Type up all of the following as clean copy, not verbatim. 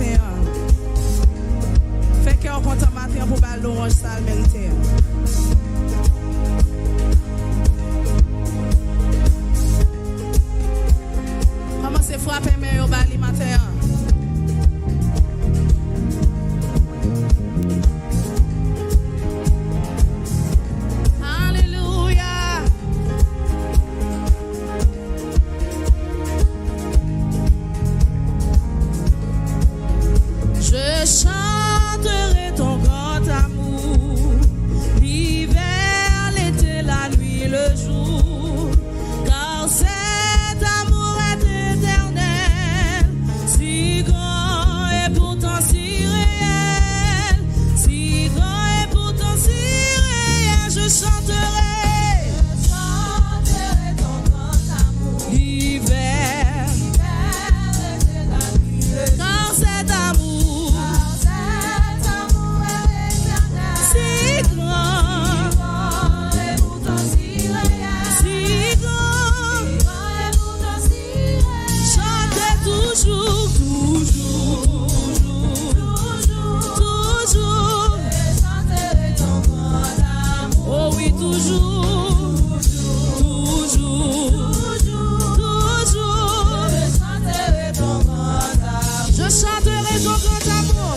matin. Fait cœur content matin pour balle l'orange sale mérité. Comment c'est frappé mais au bali matin? Chanterai ton grand amour, l'hiver, l'été, la nuit, le jour, car cet amour est éternel, si grand et pourtant si réel, si grand et pourtant si réel. Je chanterai ton grand amour, l'hiver, l'été, la nuit, le jour, car cet amour chanterai ton grand amour.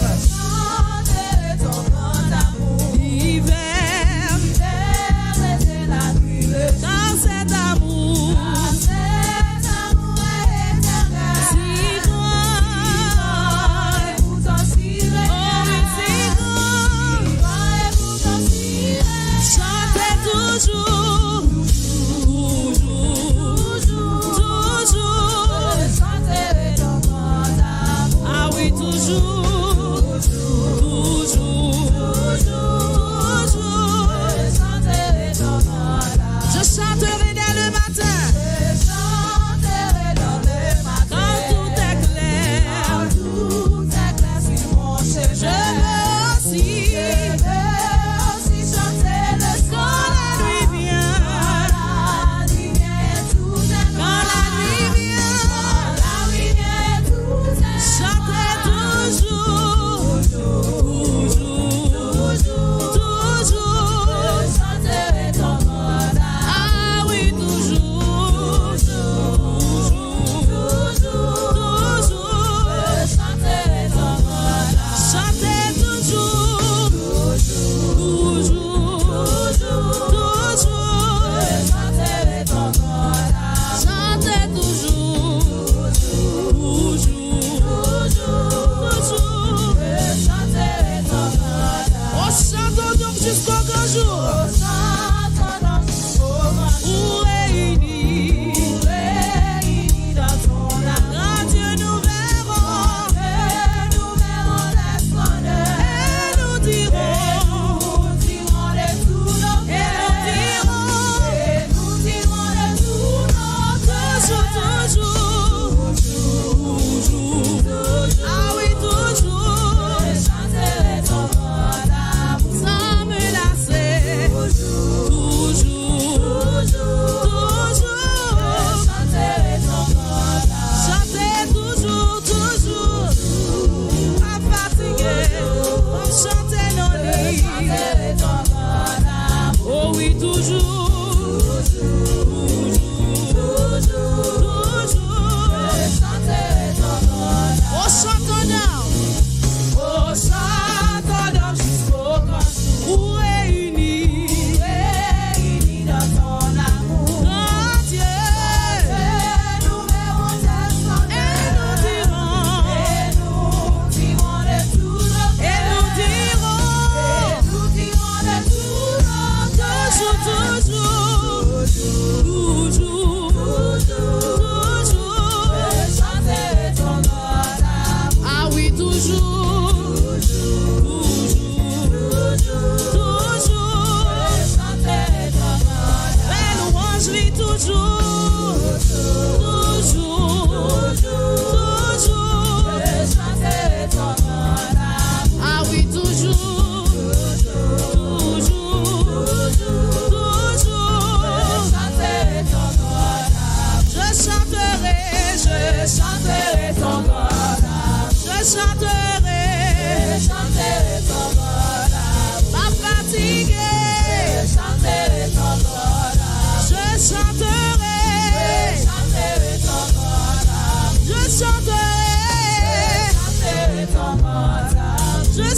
Je chanterai.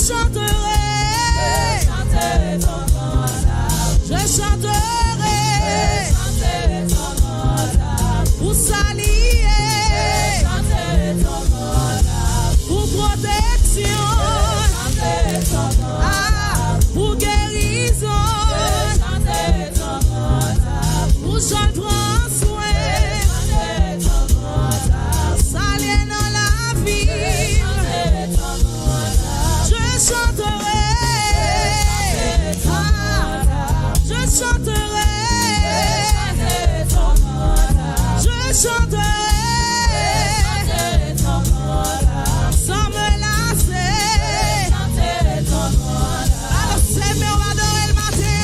chanterai ton grand amour. Je chanterai ton grand amour. Pour s'allier, ton grand amour. Pour protection, ton grand amour. Pour guérison, ton grand amour. Pour j'en prends soin, ton grand amour. S'allier dans la vie, ton grand amour. Je chanterai. Je chanterai, sans me lasser. Alors c'est mais on va adorer le matin.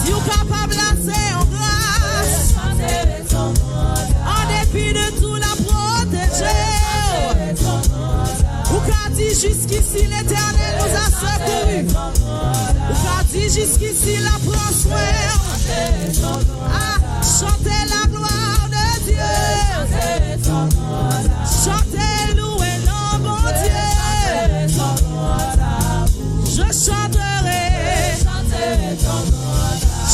Si vous êtes capable de lasser en grâce, en dépit de tout la protéger. Ou qu'a dit jusqu'ici l'éternel nous a secouru. Ou qu'a dit jusqu'ici la prend soin. Ah, chantez la gloire de Dieu. Chantez, louez nos bon Dieu. Je chanterai.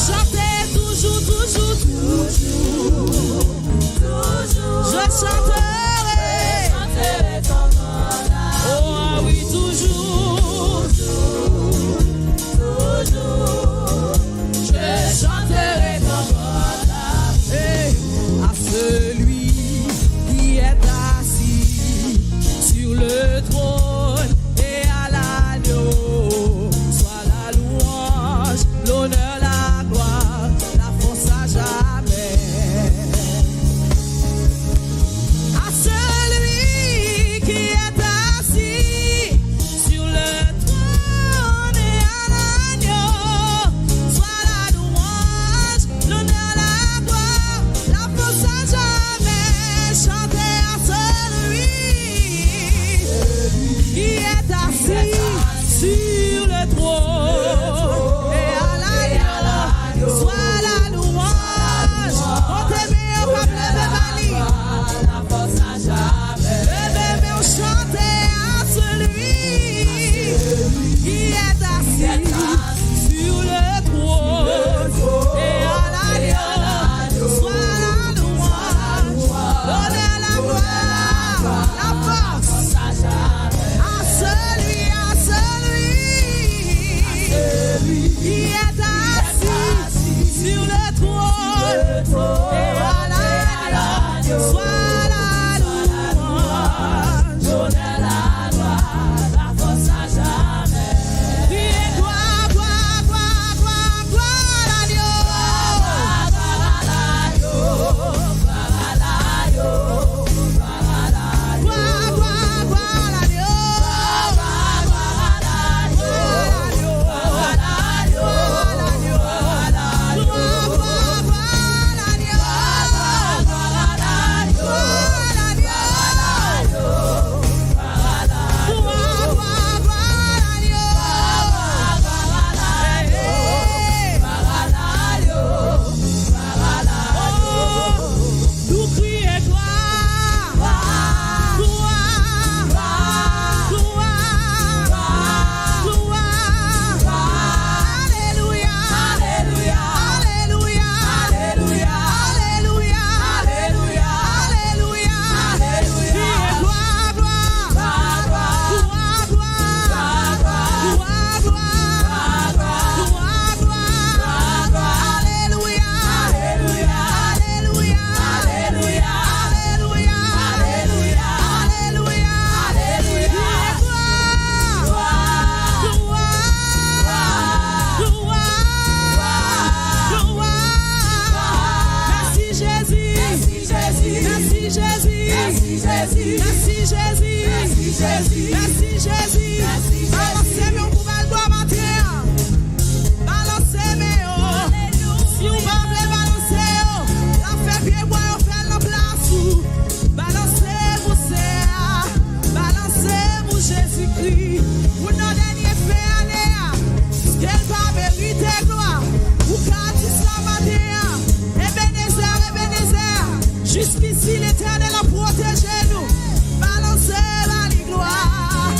Chantez toujours, toujours, toujours. Je chanterai. Oh oui, toujours. Je chanterai ton grand amour. À celui qui est assis sur le trône et à l'agneau, soit la louange, l'honneur, la gloire, la force à jamais. À celui qui est assis sur le trône et à l'agneau, soit la louange, l'honneur, la gloire, la force à jamais. Chantez à celui qui est assis sur le trône et à l'agneau, soit la louange. Montez mais au câble de Bali. Bébé, on chantait à celui qui est assis sur le trône et à l'agneau, soit la louange, l'honneur, la gloire, la force à celui qui est assis sur le trône et à l'agneau, soit la louange, l'honneur, la gloire, la force à jamais. Criez gloire, gloire, gloire, gloire, gloire à l'agneau. Gloire, gloire, gloire à l'agneau. Nous crions gloire, gloire, gloire, gloire. Alléluia, alléluia, alléluia, alléluia, alléluia, alléluia, alléluia, alléluia. Gloire, gloire, gloire, gloire, gloire, gloire, gloire. Alléluia, alléluia, alléluia, alléluia, alléluia, alléluia, alléluia, Merci Jésus, merci Jésus, merci Jésus, merci Jésus, merci Jésus. Balancez-moi pour mal doigt matin. Balancez-moi. Si vous voulez balancer, la fait bien boire, on fait la place. Balancez-vous, c'est balancez-vous Jésus-Christ. Vous n'en dernier fait année. Qu'elle va mériter gloire. Vous gardez ça matin. Ebenezer, Ebenezer. Jusqu'ici l'éternel a protégé nous. Balancez la gloire.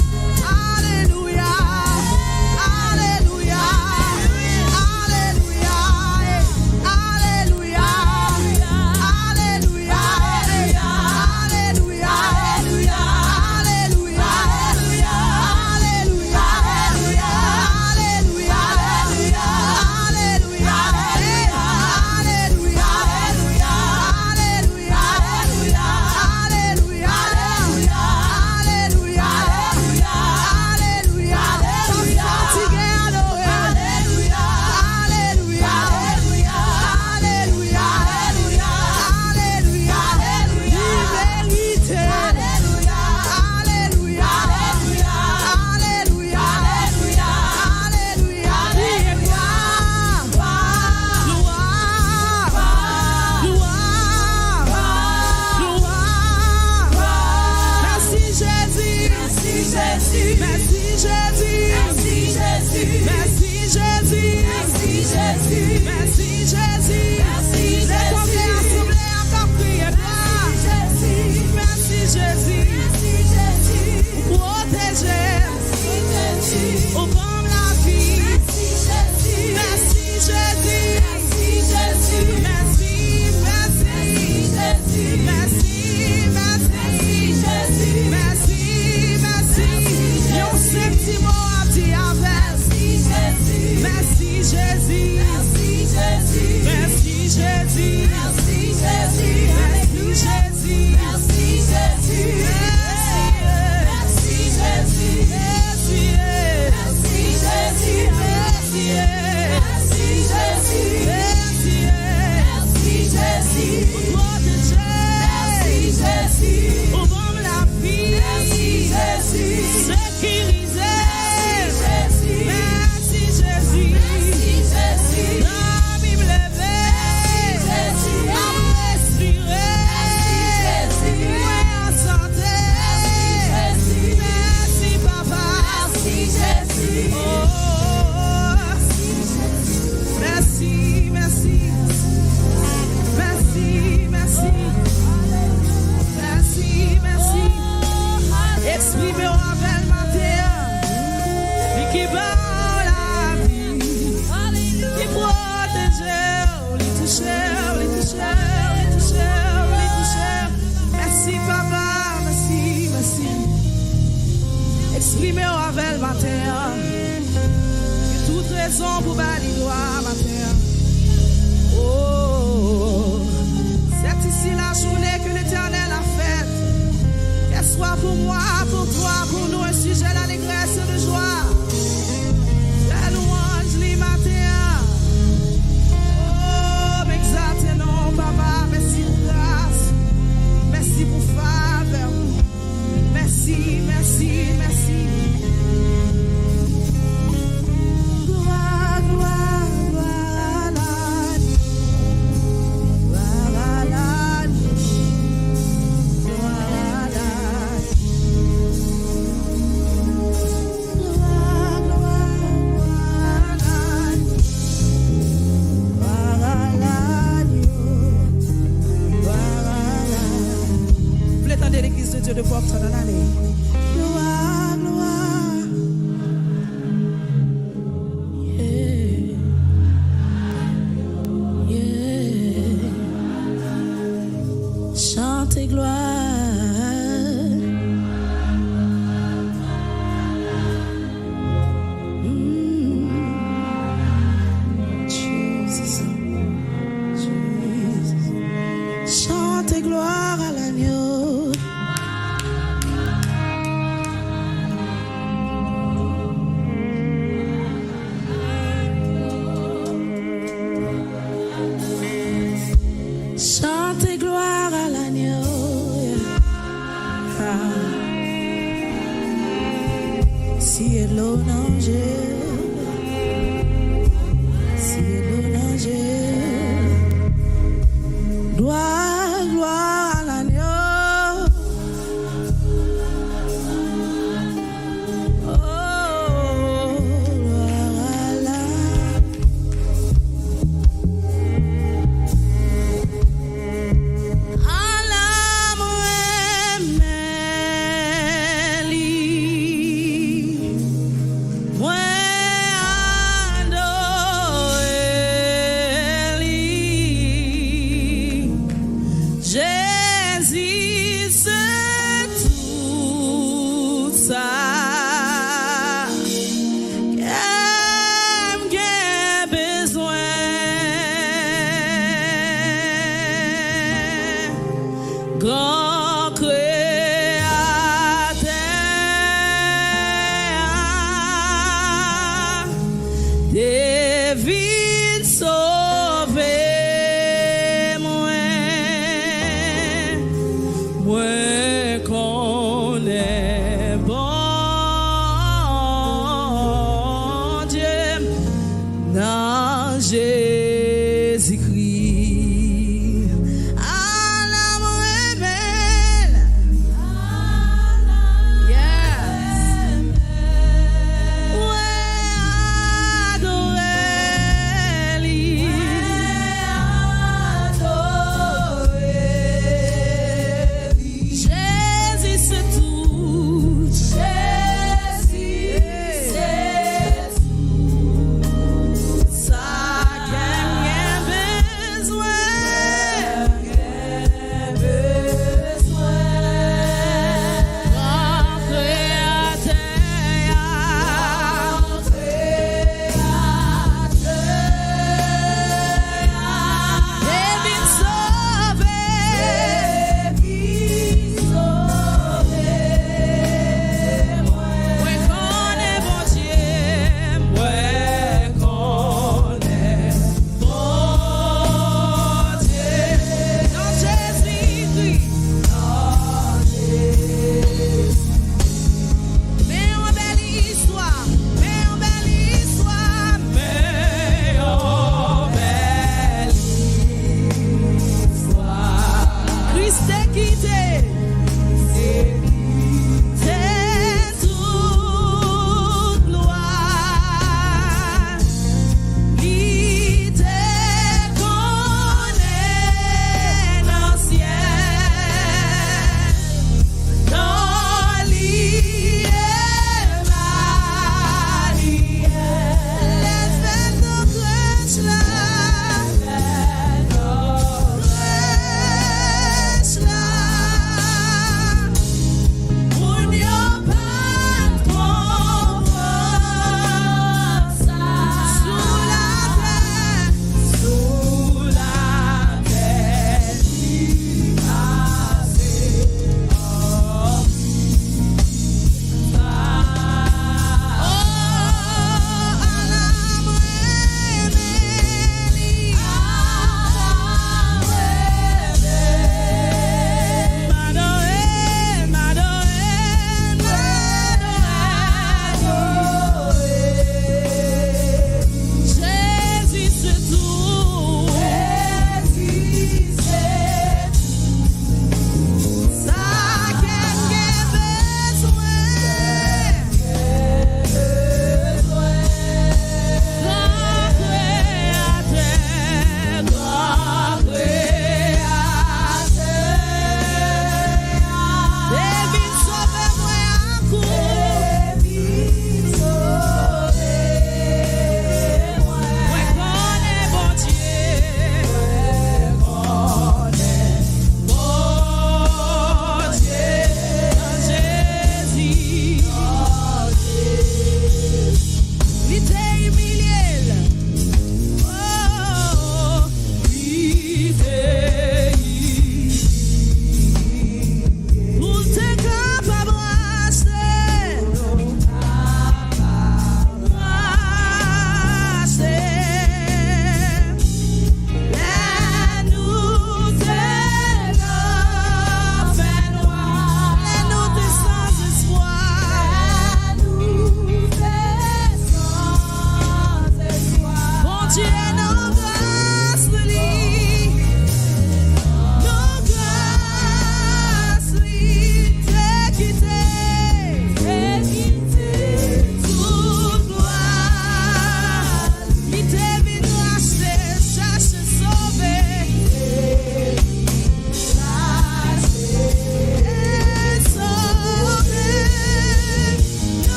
When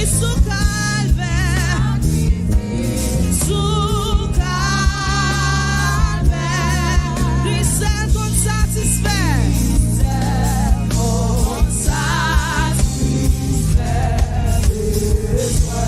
sous calvaire, sous calvaire, lui seul qu'on satisfait, qu'on satisfait besoin.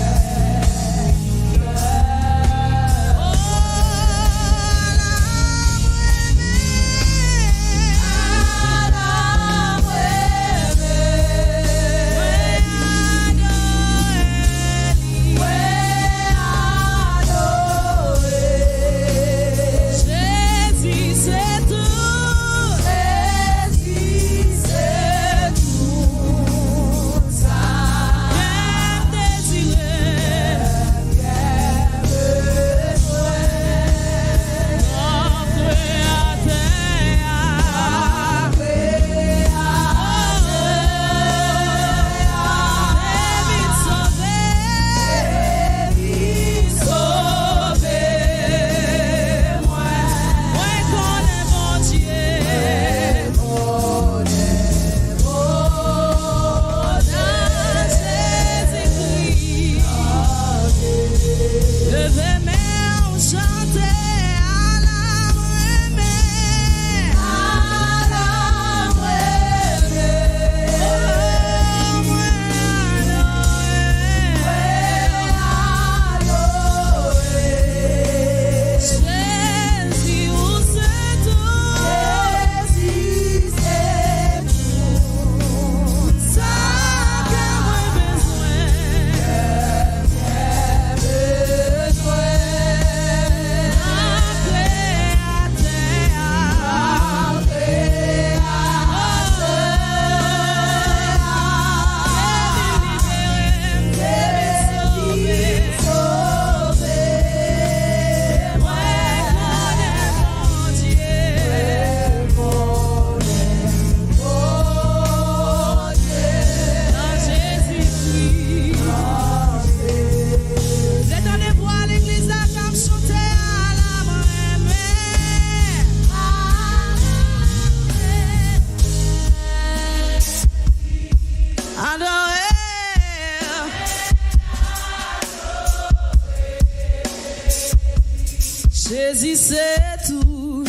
Jésus c'est tout.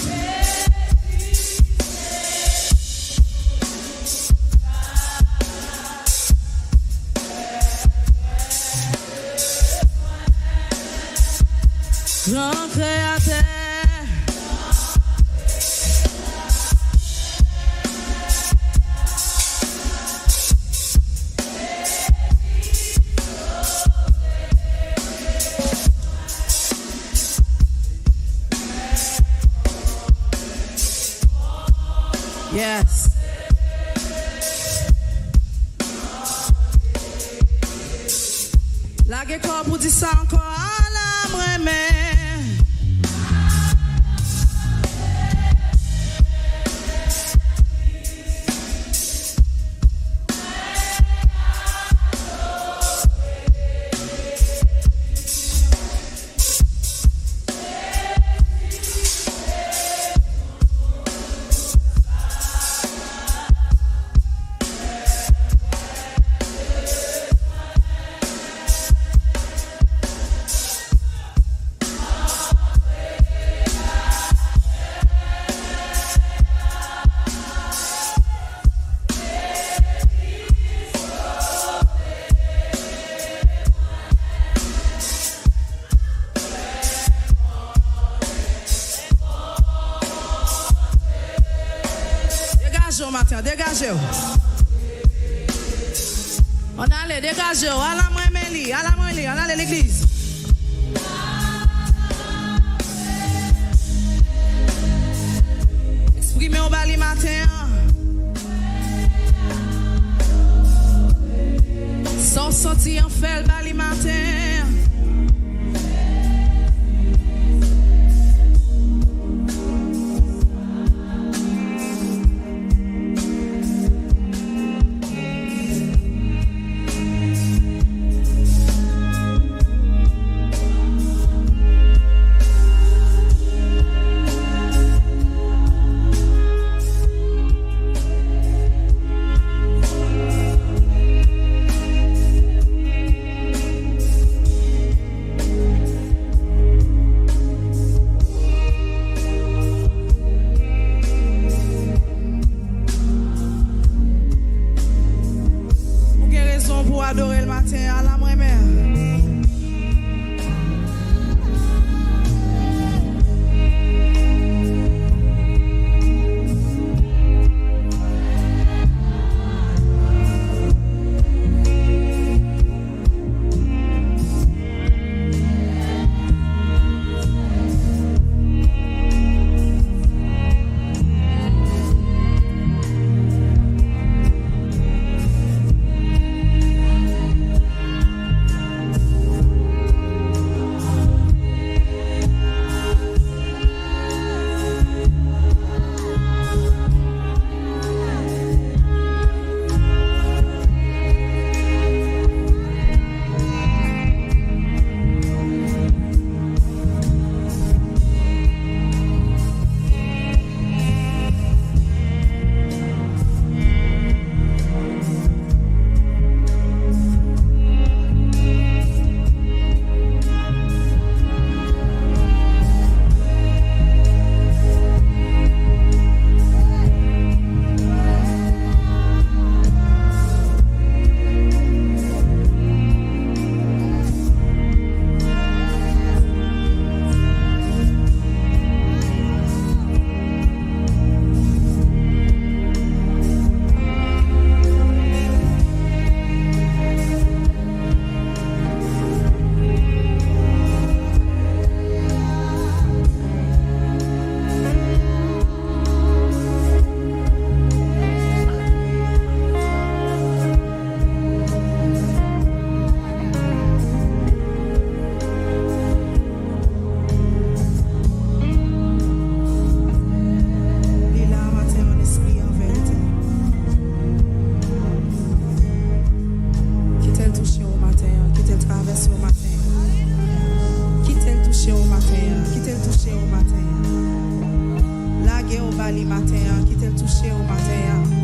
Grand créateur. Yes. La guécor pour dire ça encore à la moi-même. Matin, dégagez-vous. On allait, dégagez-vous. À la main, Mélie, à la main, on allait à l'église. Exprimez au bali matin. Sans sortir en fait le bali matin. matin à la moi-même. Qui t'a touché au matin, qui t'a touché au matin.